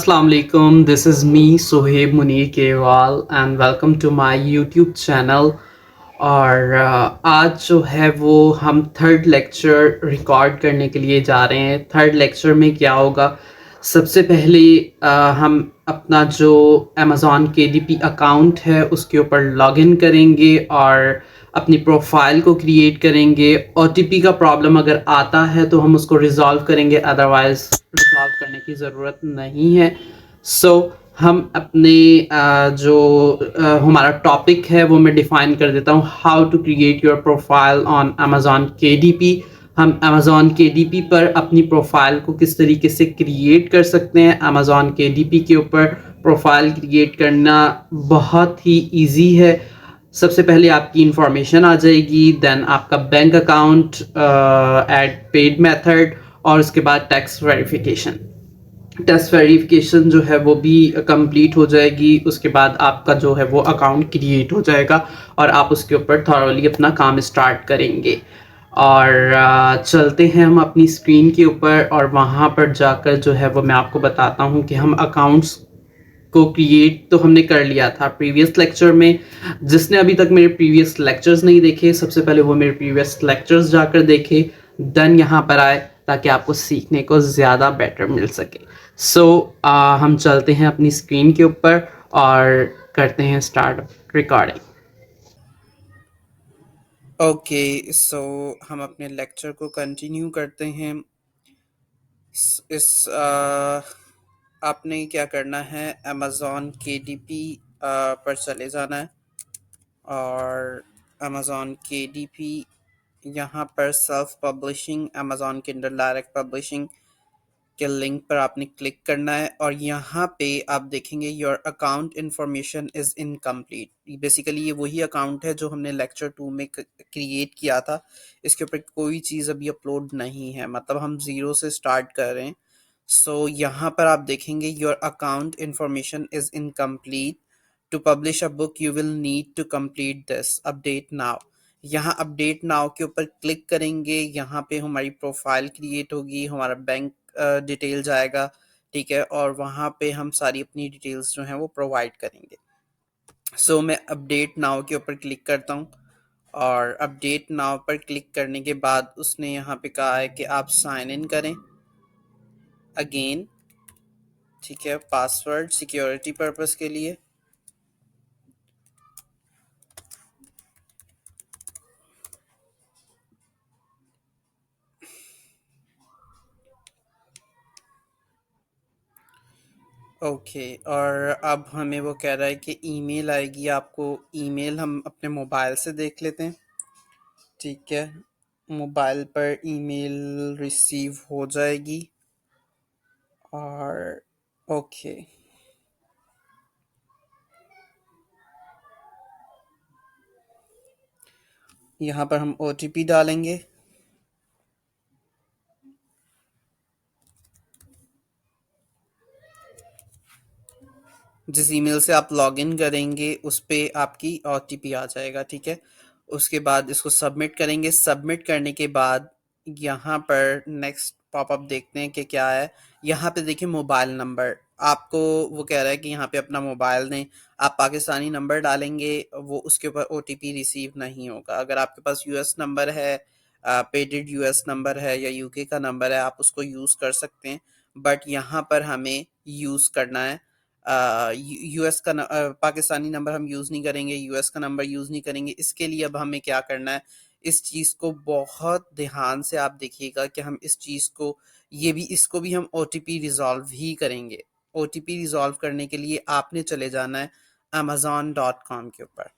Assalamu alaikum. This is me, Sohaib Munir Kewal, and welcome to my YouTube channel. और आज जो है वो हम थर्ड लेक्चर रिकॉर्ड करने के लिए जा रहे हैं। थर्ड लेक्चर में क्या होगा, सबसे पहले हम अपना जो अमेज़ॉन KDP अकाउंट है उसके ऊपर लॉगिन करेंगे और अपनी प्रोफाइल को क्रिएट करेंगे। OTP का प्रॉब्लम अगर आता है तो हम उसको रिजॉल्व करेंगे, अदरवाइज रिजॉल्व करने की ज़रूरत नहीं है। हम अपने जो हमारा टॉपिक है वो मैं डिफाइन कर देता हूँ, how to create your profile on Amazon KDP। हम अमेज़ॉन KDP पर अपनी प्रोफाइल को किस तरीके से क्रिएट कर सकते हैं। अमेज़ॉन KDP के ऊपर प्रोफाइल क्रिएट करना बहुत ही इजी है। सबसे पहले आपकी इंफॉर्मेशन आ जाएगी, देन आपका bank account, add paid method, और उसके बाद टैक्स वेरिफिकेशन। टेस्ट वेरिफिकेशन जो है वो भी कंप्लीट हो जाएगी। उसके बाद आपका जो है वो अकाउंट क्रिएट हो जाएगा और आप उसके ऊपर थॉरली अपना काम स्टार्ट करेंगे। और चलते हैं हम अपनी स्क्रीन के ऊपर और वहाँ पर जाकर जो है वो मैं आपको बताता हूँ कि हम अकाउंट्स को क्रिएट तो हमने कर लिया था प्रीवियस लेक्चर में। जिसने अभी तक मेरे प्रीवियस लेक्चर्स नहीं देखे, सबसे पहले वो मेरे प्रीवियस लेक्चर्स जाकर देखे, देन यहाँ पर आए, ताकि आपको सीखने को ज़्यादा बेटर मिल सके। हम चलते हैं अपनी स्क्रीन के ऊपर और करते हैं स्टार्ट रिकॉर्डिंग। ओके, सो हम अपने लेक्चर को कंटिन्यू करते हैं। आपने क्या करना है, अमेज़ॉन KDP पर चले जाना है और अमेज़ॉन KDP यहाँ पर self publishing, Amazon Kindle direct publishing के लिंक पर आपने क्लिक करना है और यहाँ पे आप देखेंगे your account information is incomplete. Basically ये वही अकाउंट है जो हमने लेक्चर 2 में क्रिएट किया था। इसके ऊपर कोई चीज़ अभी अपलोड नहीं है, मतलब हम ज़ीरो से स्टार्ट कर रहे हैं। यहाँ पर आप देखेंगे your account information is incomplete. To publish a book you will need to complete this, update now. यहाँ अपडेट नाउ के ऊपर क्लिक करेंगे, यहाँ पे हमारी प्रोफाइल क्रिएट होगी, हमारा बैंक डिटेल जाएगा, ठीक है, और वहाँ पे हम सारी अपनी डिटेल्स जो हैं वो प्रोवाइड करेंगे। मैं अपडेट नाउ के ऊपर क्लिक करता हूँ और अपडेट नाउ पर क्लिक करने के बाद उसने यहाँ पे कहा है कि आप साइन इन करें अगेन, ठीक है, पासवर्ड सिक्योरिटी पर्पस के लिए। ओके, और अब हमें वो कह रहा है कि ईमेल आएगी आपको। ईमेल हम अपने मोबाइल से देख लेते हैं, ठीक है। मोबाइल पर ईमेल रिसीव हो जाएगी और ओके, यहाँ पर हम OTP डालेंगे। जिस ईमेल से आप लॉगिन करेंगे उस पे आपकी OTP आ जाएगा, ठीक है। उसके बाद इसको सबमिट करेंगे। सबमिट करने के बाद यहाँ पर नेक्स्ट पॉपअप देखते हैं कि क्या है। यहाँ पे देखिए मोबाइल नंबर, आपको वो कह रहा है कि यहाँ पे अपना मोबाइल दें। आप पाकिस्तानी नंबर डालेंगे, वो उसके ऊपर OTP रिसीव नहीं होगा। अगर आपके पास US नंबर है, पेडेड US नंबर है या UK का नंबर है, आप उसको यूज़ कर सकते हैं। बट यहाँ पर हमें यूज़ करना है यूएस का पाकिस्तानी नंबर हम यूज़ नहीं करेंगे, यूएस का नंबर यूज़ नहीं करेंगे। इसके लिए अब हमें क्या करना है, इस चीज़ को बहुत ध्यान से आप देखिएगा कि हम इस चीज़ को, ये भी, इसको भी हम OTP रिजॉल्व ही करेंगे। OTP रिजॉल्व करने के लिए आपने चले जाना है amazon.com के ऊपर।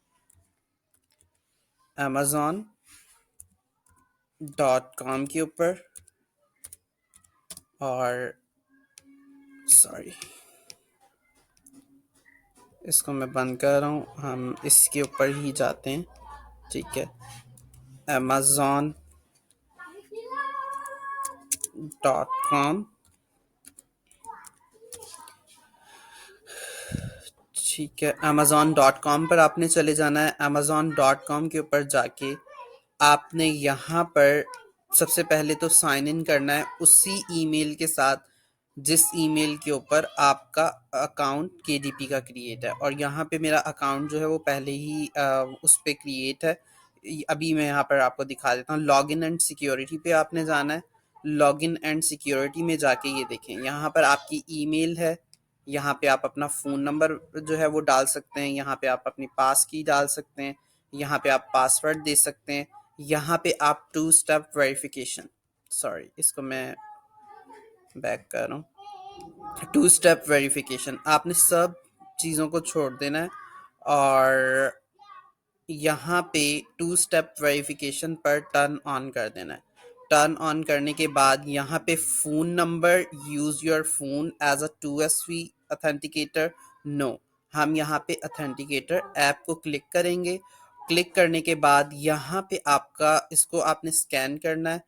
amazon.com के ऊपर, और सॉरी, इसको मैं बंद कर रहा हूँ, हम इसके ऊपर ही जाते हैं, ठीक है। amazon.com, ठीक है। amazon.com पर आपने चले जाना है। amazon.com के ऊपर जाके आपने यहाँ पर सबसे पहले तो साइन इन करना है उसी ईमेल के साथ जिस ईमेल के ऊपर आपका अकाउंट केडीपी का क्रिएट है। और यहाँ पे मेरा अकाउंट जो है वो पहले ही उस पे क्रिएट है। अभी मैं यहाँ पर आपको दिखा देता हूँ। लॉगिन एंड सिक्योरिटी पे आपने जाना है। लॉगिन एंड सिक्योरिटी में जाके ये देखें, यहाँ पर आपकी ईमेल है। यहाँ पे आप अपना फ़ोन नंबर जो है वो डाल सकते हैं। यहाँ पे आप अपनी पास की डाल सकते हैं। यहाँ पे आप पासवर्ड दे सकते हैं। यहाँ पे आप टू स्टेप वेरिफिकेशन, सॉरी इसको मैं बैक कर रहा हूँ। टू स्टेप वेरिफिकेशन आपने सब चीज़ों को छोड़ देना है। और यहाँ पे टू स्टेप वेरिफिकेशन पर टर्न ऑन कर देना है। टर्न ऑन करने के बाद यहाँ पे phone number, use your phone as a 2FA authenticator, no. हम यहाँ पे अथेंटिकेटर ऐप को क्लिक करेंगे। क्लिक करने के बाद यहाँ पे आपका इसको आपने स्कैन करना है।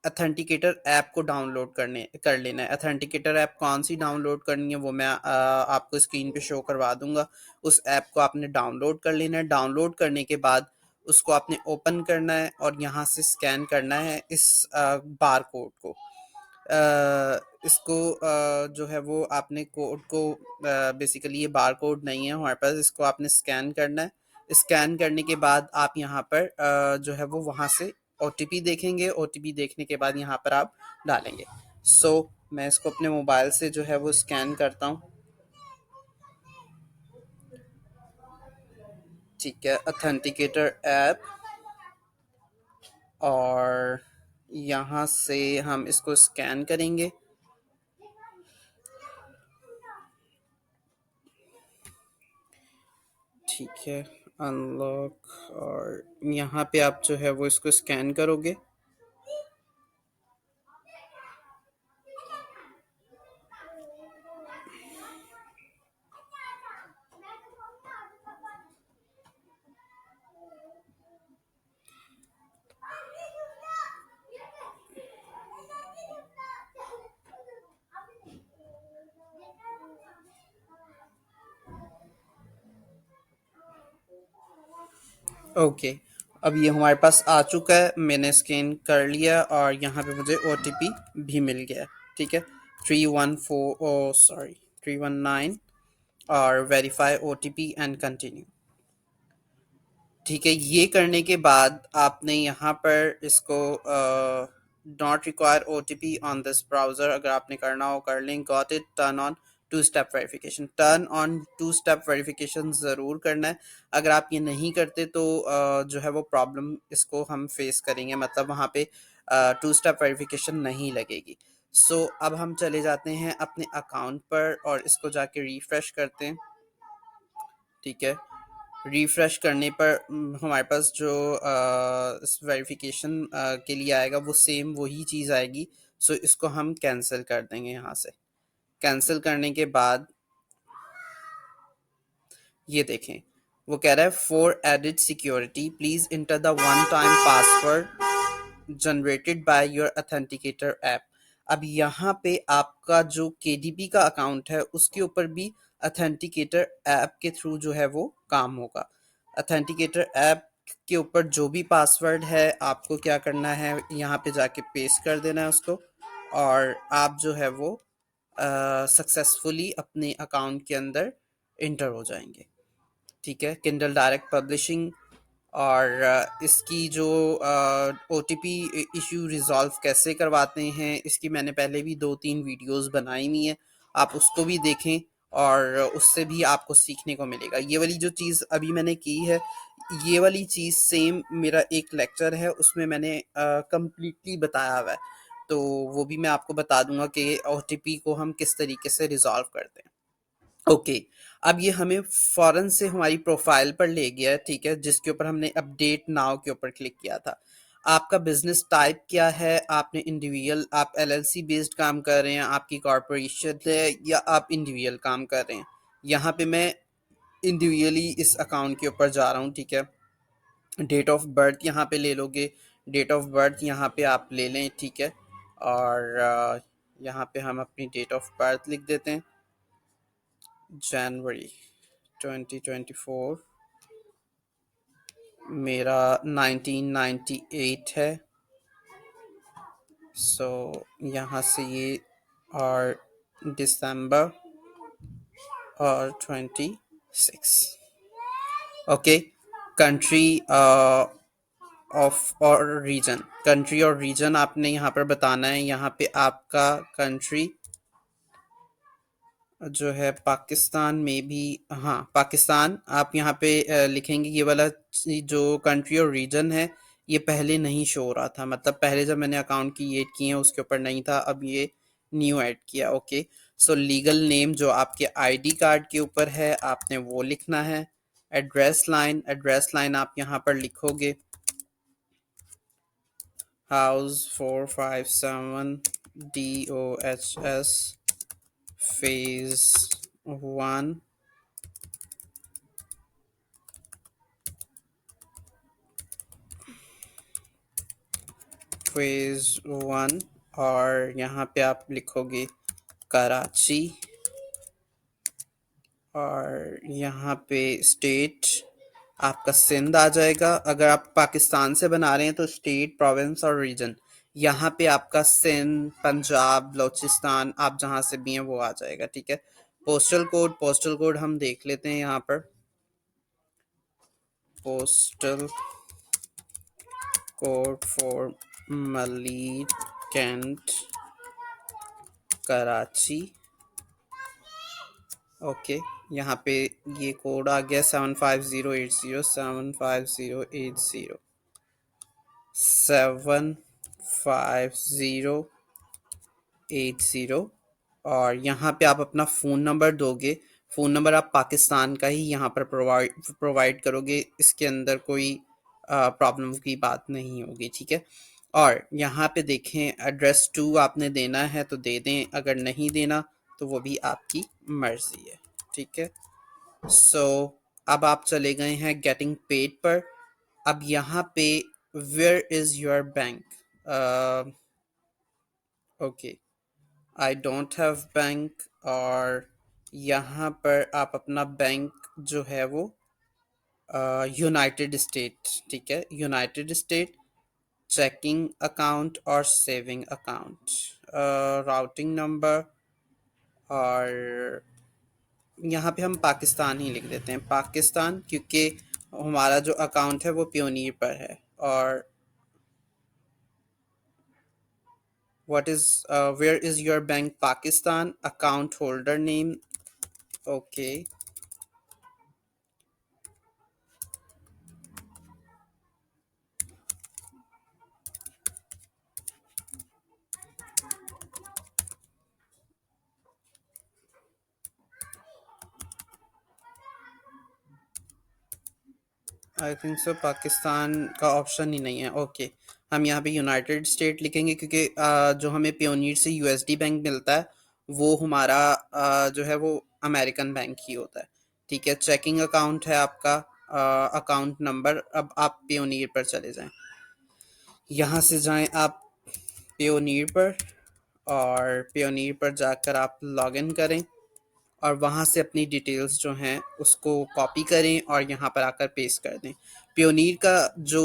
अथेंटिकेटर ऐप को डाउनलोड करने कर लेना है। अथेंटिकेटर ऐप कौन सी डाउनलोड करनी है वो मैं आपको स्क्रीन पे शो करवा दूंगा। उस ऐप को आपने डाउनलोड कर लेना है। डाउनलोड करने के बाद उसको आपने ओपन करना है और यहाँ से स्कैन करना है इस बार कोड को। इसको जो है वो आपने कोड को बेसिकली ये बार कोड नहीं है हमारे पास, इसको आपने स्कैन करना है। स्कैन करने के बाद आप यहाँ पर जो है वो वहाँ से ओटीपी देखेंगे। ओटीपी देखने के बाद यहाँ पर आप डालेंगे। सो मैं इसको अपने मोबाइल से जो है वो स्कैन करता हूँ। ठीक है, अथेंटिकेटर ऐप, और यहाँ से हम इसको स्कैन करेंगे। ठीक है, अनलॉक, और यहाँ पे आप जो है वो इसको स्कैन करोगे। ओके, अब ये हमारे पास आ चुका है। मैंने स्कैन कर लिया और यहाँ पे मुझे ओटीपी भी मिल गया। ठीक है, 314, ओ सॉरी 319, और वेरीफाई ओटीपी एंड कंटिन्यू। ठीक है, ये करने के बाद आपने यहाँ पर इसको not require OTP on this browser, अगर आपने करना हो कर लें। Got it, turn on two step verification. Turn on two step verification ज़रूर करना है। अगर आप ये नहीं करते तो जो है वो प्रॉब्लम इसको हम फेस करेंगे, मतलब वहाँ पे टू स्टेप वेरिफिकेशन नहीं लगेगी। सो अब हम चले जाते हैं अपने अकाउंट पर और इसको जाके रिफ्रेश करते हैं। ठीक है, रिफ्रेश करने पर हमारे पास जो इस वेरिफिकेशन के लिए आएगा वो सेम वही चीज़ आएगी। सो इसको हम कैंसिल कर देंगे यहाँ से। कैंसिल करने के बाद ये देखें, वो कह रहा है for added security please enter the one time password generated by your authenticator app. अब यहाँ पे आपका जो केडीपी का अकाउंट है उसके ऊपर भी अथेंटिकेटर ऐप के थ्रू जो है वो काम होगा। अथेंटिकेटर ऐप के ऊपर जो भी पासवर्ड है आपको क्या करना है, यहाँ पे जाके पेस्ट कर देना है उसको, और आप जो है वो सक्सेसफुली अपने अकाउंट के अंदर इंटर हो जाएंगे। ठीक है, किंडल डायरेक्ट पब्लिशिंग, और इसकी जो O T P issue resolve कैसे करवाते हैं इसकी मैंने पहले भी 2-3 वीडियोस बनाई हुई हैं, आप उसको भी देखें और उससे भी आपको सीखने को मिलेगा। ये वाली जो चीज़ अभी मैंने की है, ये वाली चीज़ सेम मेरा एक लेक्चर है उसमें मैंने कम्प्लीटली बताया हुआ है। तो वो भी मैं आपको बता दूंगा कि ओ टी पी को हम किस तरीके से रिजॉल्व करते हैं। ओके, अब ये हमें फौरन से हमारी प्रोफाइल पर ले गया है। ठीक है, जिसके ऊपर हमने अपडेट नाउ के ऊपर क्लिक किया था। आपका बिजनेस टाइप क्या है, आपने इंडिविजुअल, आप एलएलसी बेस्ड काम कर रहे हैं, आपकी कॉरपोरेशन है, या आप इंडिविजुअल काम कर रहे हैं। यहाँ पे मैं इंडिविजुअली इस अकाउंट के ऊपर जा रहा हूँ। ठीक है, डेट ऑफ बर्थ यहाँ पे ले लोगे। डेट ऑफ बर्थ यहाँ पे आप ले लें। ठीक है, और यहाँ पे हम अपनी डेट ऑफ बर्थ लिख देते हैं, जनवरी 2024। मेरा 1998 है। सो यहाँ से ये, और December or 26. Okay, country of और रीजन, कंट्री और रीजन आपने यहाँ पर बताना है। यहाँ पे आपका कंट्री जो है पाकिस्तान में भी, हाँ पाकिस्तान आप यहाँ पे लिखेंगे। ये वाला जो कंट्री और रीजन है ये पहले नहीं शो हो रहा था, मतलब पहले जब मैंने अकाउंट क्रिएट किए हैं उसके ऊपर नहीं था, अब ये न्यू ऐड किया। ओके, सो लीगल नेम जो आपके आईडी कार्ड के ऊपर है आपने वो लिखना है। एड्रेस लाइन आप यहाँ पर लिखोगे हाउस 457 DOHS फेज 1 फेज 1। और यहाँ पे आप लिखोगे कराची, और यहाँ पे स्टेट आपका सिंध आ जाएगा। अगर आप पाकिस्तान से बना रहे हैं तो स्टेट, प्रोविंस और रीजन यहाँ पे आपका सिंध, पंजाब, बलोचिस्तान, आप जहाँ से भी हैं वो आ जाएगा। ठीक है, पोस्टल कोड हम देख लेते हैं यहाँ पर। Postal code for Malir Cantt Karachi. Okay, यहाँ पे ये कोड आ गया 75080, 75080, 75080। और यहाँ पे आप अपना फ़ोन नंबर दोगे। फ़ोन नंबर आप पाकिस्तान का ही यहाँ पर प्रोवाइड करोगे, इसके अंदर कोई प्रॉब्लम की बात नहीं होगी। ठीक है, और यहाँ पे देखें एड्रेस 2 आपने देना है तो दे दें, अगर नहीं देना तो वो भी आपकी मर्ज़ी है। ठीक है, सो अब आप चले गए हैं गेटिंग पेड पर। अब यहाँ पे where is your bank. Okay, I don't have bank. और यहाँ पर आप अपना बैंक जो है वो यूनाइटेड स्टेट, ठीक है, यूनाइटेड स्टेट चेकिंग अकाउंट और सेविंग अकाउंट, राउटिंग नंबर। और यहाँ पे हम पाकिस्तान ही लिख देते हैं, पाकिस्तान, क्योंकि हमारा जो अकाउंट है वो प्योनीर पर है। और what is where is your bank Pakistan, account holder name. Okay, I think so Pakistan का ऑप्शन ही नहीं है। ओके, हम यहाँ पे यूनाइटेड स्टेट लिखेंगे क्योंकि जो हमें पियोनीर से यूएसडी बैंक मिलता है वो हमारा जो है वो अमेरिकन बैंक ही होता है। ठीक है, चेकिंग अकाउंट है आपका, अकाउंट नंबर। अब आप पियोनीर पर चले जाएं, यहाँ से जाएं आप पियोनीर पर, और पियोनीर पर जाकर आप लॉगिन करें और वहाँ से अपनी डिटेल्स जो हैं उसको कॉपी करें और यहाँ पर आकर पेस्ट कर दें। पियोनीर का जो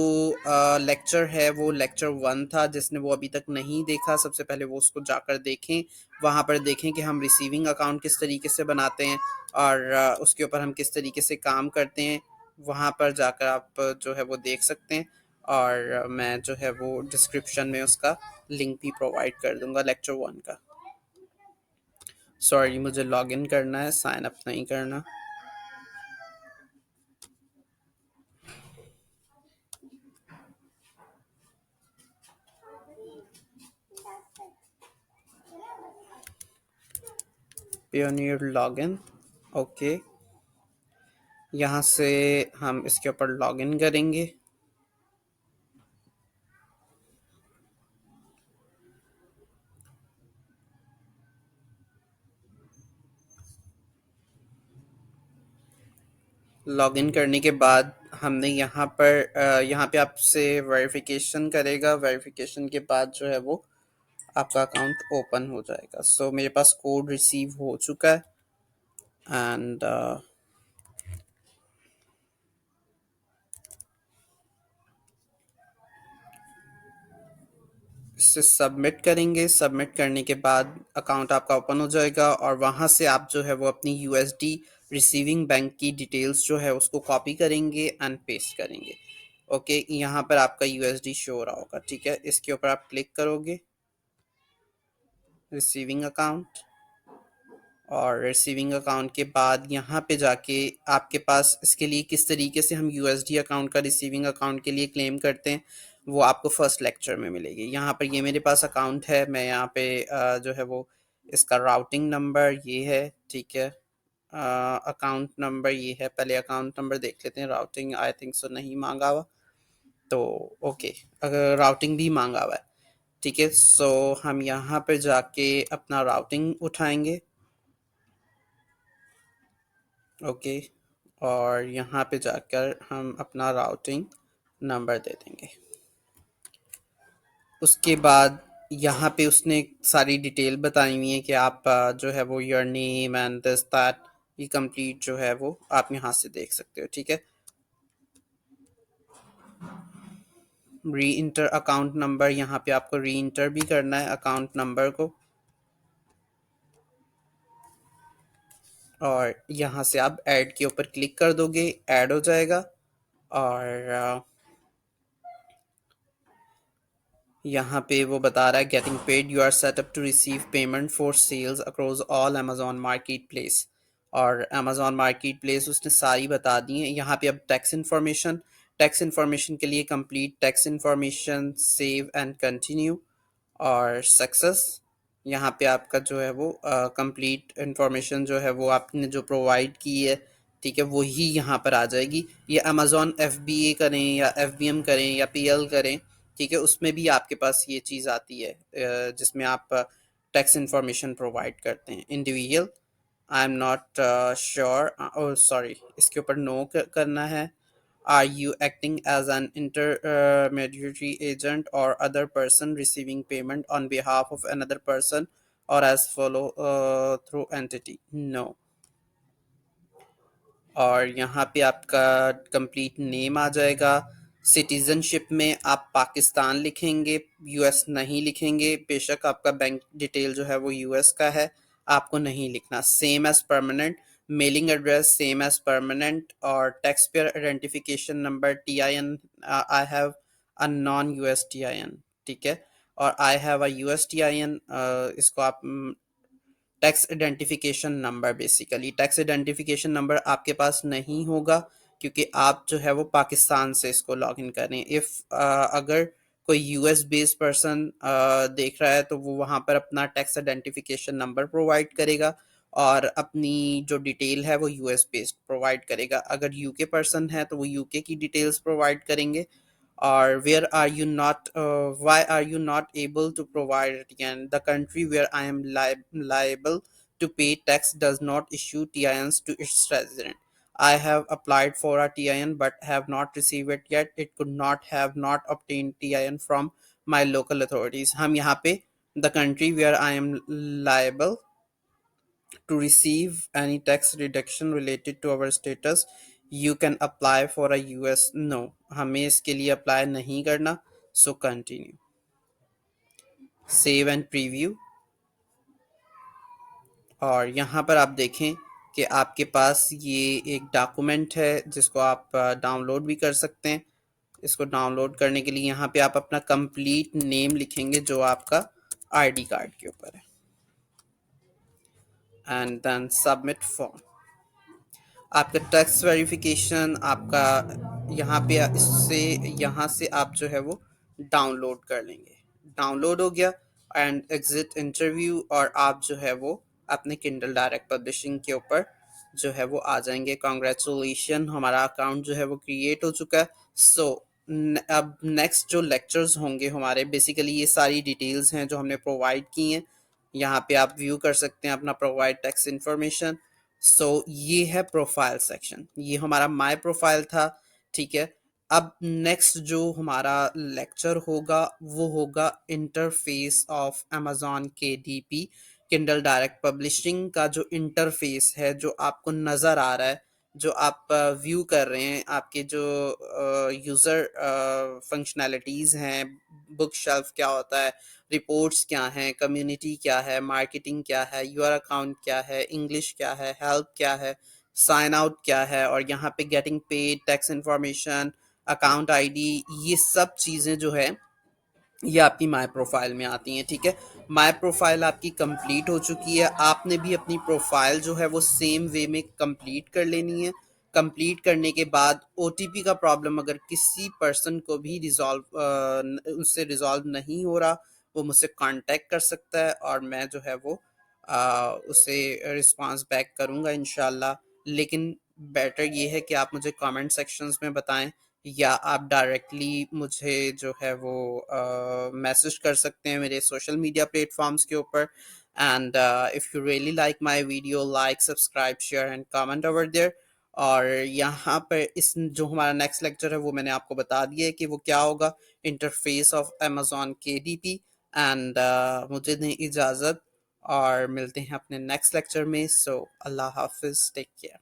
लेक्चर है वो लेक्चर 1 था, जिसने वो अभी तक नहीं देखा सबसे पहले वो उसको जाकर देखें। वहाँ पर देखें कि हम रिसीविंग अकाउंट किस तरीके से बनाते हैं और उसके ऊपर हम किस तरीके से काम करते हैं, वहाँ पर जाकर आप जो है वो देख सकते हैं। और मैं जो है वो डिस्क्रिप्शन में उसका लिंक भी प्रोवाइड कर दूंगा लेक्चर 1 का। सॉरी, मुझे लॉगिन करना है, साइन अप नहीं करना। Pioneer login. ओके, यहाँ से हम इसके ऊपर लॉगिन करेंगे। लॉगिन करने के बाद हमने यहाँ पे आपसे वेरिफिकेशन करेगा। वेरिफिकेशन के बाद जो है वो आपका अकाउंट ओपन हो जाएगा। सो मेरे पास कोड रिसीव हो चुका है एंड इसे सबमिट करेंगे। सबमिट करने के बाद अकाउंट आपका ओपन हो जाएगा और वहाँ से आप जो है वो अपनी यूएसडी रिसीविंग बैंक की डिटेल्स जो है उसको कॉपी करेंगे एंड पेस्ट करेंगे। ओके, यहाँ पर आपका यूएसडी शो हो रहा होगा, ठीक है। इसके ऊपर आप क्लिक करोगे, रिसीविंग अकाउंट, और रिसीविंग अकाउंट के बाद यहाँ पे जाके आपके पास इसके लिए किस तरीके से हम यूएसडी अकाउंट का रिसीविंग अकाउंट के लिए क्लेम करते हैं वो आपको फर्स्ट लेक्चर में मिलेगी। यहाँ पर ये मेरे पास अकाउंट है, मैं यहाँ पे जो है वो इसका राउटिंग नंबर ये है, ठीक है। अकाउंट नंबर ये है, पहले अकाउंट नंबर देख लेते हैं। राउटिंग आई थिंक सो नहीं मांगा हुआ, तो ओके, अगर राउटिंग भी मांगा हुआ है, ठीक है। सो हम यहाँ पे जाके अपना राउटिंग उठाएंगे, ओके, और यहाँ पे जाकर हम अपना राउटिंग नंबर दे देंगे। उसके बाद यहाँ पे उसने सारी डिटेल बताई हुई है कि आप जो है वो your name and this that, ये कंप्लीट जो है वो आप यहाँ से देख सकते हो, ठीक है। री इंटर अकाउंट नंबर, यहाँ पे आपको री इंटर भी करना है अकाउंट नंबर को, और यहाँ से आप ऐड के ऊपर क्लिक कर दोगे, ऐड हो जाएगा। और यहाँ पे वो बता रहा है getting paid, you are set up to receive payment for sales across all Amazon marketplace. और अमेजोन मार्केट प्लेस उसने सारी बता दी है। यहाँ पे अब टैक्स इन्फॉर्मेशन, टैक्स इन्फॉर्मेशन के लिए complete tax information, save and continue, और सक्सेस। यहाँ पे आपका जो है वो कंप्लीट इंफॉर्मेशन जो है वो आपने जो प्रोवाइड की है, ठीक है, वही यहाँ पर आ जाएगी। ये अमेजोन एफ बी ए करें या एफ बी एम करें या पी एल करें, ठीक है, उसमें भी आपके पास ये चीज़ आती है, जिसमें आप टैक्स इन्फॉर्मेशन प्रोवाइड करते हैं। Individual, I am not sure, oh sorry, इसके ऊपर नो करना है। Are you acting as an intermediary agent or other person receiving payment on behalf of another person, or as follow through entity? No. और यहाँ पे आपका complete name आ जाएगा। Citizenship में आप पाकिस्तान लिखेंगे, यूएस नहीं लिखेंगे। बेशक आपका बैंक डिटेल जो है वो यूएस का है, आपको नहीं लिखना। Same as permanent, mailing address same as permanent, और tax payer identification number T I N, I have a non US T I N, ठीक है, और I have a US T I N, इसको आप tax identification number, basically tax identification number आपके पास नहीं होगा क्योंकि आप जो है वो पाकिस्तान से इसको लॉग इन करें। इफ़ अगर कोई यूएस बेस्ड पर्सन देख रहा है तो वो वहाँ पर अपना टैक्स आइडेंटिफिकेशन नंबर प्रोवाइड करेगा और अपनी जो डिटेल है वो यूएस बेस्ड प्रोवाइड करेगा। अगर यूके पर्सन है तो वो यूके की डिटेल्स प्रोवाइड करेंगे। or where are you not why are you not able to provide it? Again, the country where I am liable to pay tax does not issue TINs to its resident. I have applied for a TIN but have not received it yet. It could not have not obtained TIN from my local authorities. हम यहाँ पे the country where I am liable to receive any tax reduction related to our status, you can apply for a US, no, हमें इसके लिए apply नहीं करना। So continue, save and preview. और यहाँ पर आप देखें कि आपके पास ये एक डॉक्यूमेंट है जिसको आप डाउनलोड भी कर सकते हैं। इसको डाउनलोड करने के लिए यहाँ पे आप अपना कंप्लीट नेम लिखेंगे जो आपका आईडी कार्ड के ऊपर है, एंड देन सबमिट फॉर्म। आपका टैक्स वेरिफिकेशन आपका यहाँ पे इससे यहाँ से आप जो है वो डाउनलोड कर लेंगे। डाउनलोड हो गया एंड एग्जिट इंटरव्यू, और आप जो है वो अपने किंडल डायरेक्ट पब्लिशिंग के ऊपर जो है वो आ जाएंगे। कॉन्ग्रेचुलेशन, हमारा अकाउंट जो है वो क्रिएट हो चुका है। सो अब नेक्स्ट जो लेक्चर्स होंगे हमारे, बेसिकली ये सारी डिटेल्स हैं जो हमने प्रोवाइड की हैं। यहाँ पे आप व्यू कर सकते हैं अपना प्रोवाइड टैक्स इन्फॉर्मेशन। सो ये है प्रोफाइल सेक्शन, ये हमारा माय प्रोफाइल था, ठीक है। अब नेक्स्ट जो हमारा लेक्चर होगा वो होगा इंटरफेस ऑफ अमेजोन के D P, Kindle direct publishing का जो इंटरफेस है जो आपको नज़र आ रहा है, जो आप व्यू कर रहे हैं, आपके जो यूज़र फंक्शनैलिटीज़ हैं, बुक शेल्फ क्या होता है, रिपोर्ट्स क्या हैं, कम्युनिटी क्या है, मार्केटिंग क्या है, यूर अकाउंट क्या है, इंग्लिश क्या है, हेल्प क्या है, साइन आउट क्या है, और यहाँ पे getting paid, tax information, account ID, ये सब चीज़ें जो है ये आपकी माय प्रोफाइल में आती हैं। ठीक है, माय प्रोफाइल आपकी कंप्लीट हो चुकी है। आपने भी अपनी प्रोफाइल जो है वो सेम वे में कंप्लीट कर लेनी है। कंप्लीट करने के बाद ओटीपी का प्रॉब्लम अगर किसी पर्सन को भी उससे रिजॉल्व नहीं हो रहा, वो मुझसे कांटेक्ट कर सकता है और मैं जो है वो उसे रिस्पांस बैक करूँगा इंशाल्लाह। लेकिन बेटर ये है कि आप मुझे कमेंट सेक्शंस में बताएं, या आप डायरेक्टली मुझे जो है वो मैसेज कर सकते हैं मेरे सोशल मीडिया प्लेटफॉर्म्स के ऊपर। And if you really like my video, like, subscribe, share and comment over there. और यहाँ पर इस जो हमारा नेक्स्ट लेक्चर है वो मैंने आपको बता दिया है कि वो क्या होगा, interface of Amazon KDP। And मुझे दें इजाज़त और मिलते हैं अपने नेक्स्ट लेक्चर में। सो अल्लाह हाफिज़, टेक केयर।